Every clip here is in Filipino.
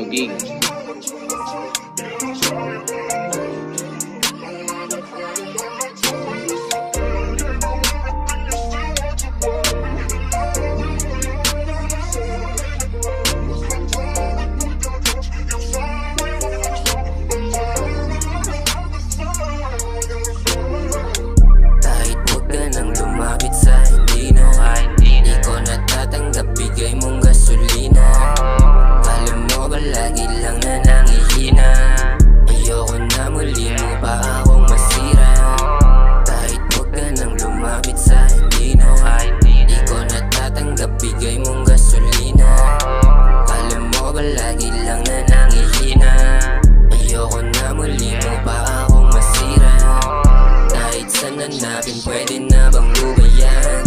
Jogging. Kahit huwag ka nang lumapit sa hindi na, di ko natatanggap bigay mong gasolina. Kala mo ba lagi lang na nangihina? Ayoko na muli mo pa akong masira. Kahit huwag ka nang lumapit sa hindi na, di ko natatanggap bigay mong gasolina. Kala mo ba lagi lang na nangihina? Ayoko na muli mo pa akong masira. Kahit saan hanapin, pwede na bang lubayan?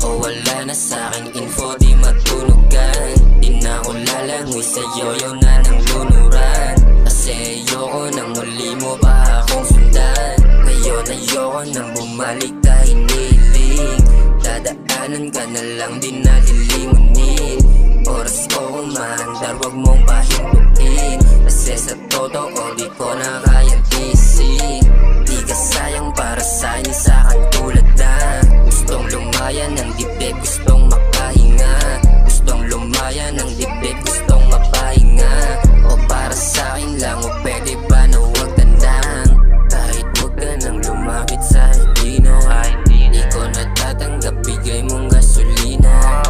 O wala na sa'king info, di matunugan. Di na ako lalangoy sa'yo, yun na ng lunuran. Kasi ayoko nang muli mo pa akong sundan. Ngayon ayoko nang bumalik ka hiniling. Dadaanan ka na lang, di nalilimunin. Oras ko kumahandar, wag mong pahintuin. Kasi sa totoo di ko na kayang tiisin. Di ka sayang para sa'kin, sa'kin tulad na gustong lumaya ng dibdib, gustong makahinga. Gustong lumaya ng dibdib, gustong mapahinga. O para sa'kin lang, o pwede ba na huwag tandang? Kahit huwag ka nang lumapit sa hindi na, di ko natatanggap bigay mong gasolina.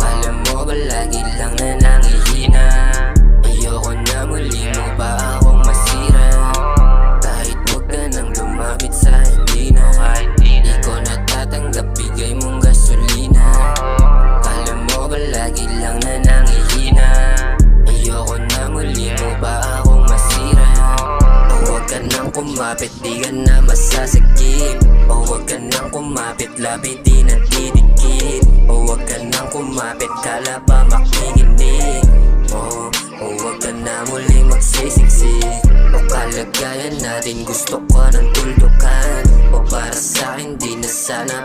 Kala mo ba lagi lang na nangihina? Ayoko na muli mo pa akong masira. Kahit huwag ka nang lumapit sa hindi na, di ko natatanggap bigay mong gasolina. Kala mo ba lagi lang na nangihina? Ayoko na muli mo pa akong masira. O huwag ka nang kumapit, di ka na masasakit. O huwag ka nang kumapit, lapit di natidikit. O huwag ka nang kumapit, kala ba makikinig? O huwag ka na muli magsisiksik. O kalagayan natin gusto ko ng tuldukan. O para sa'kin di na sana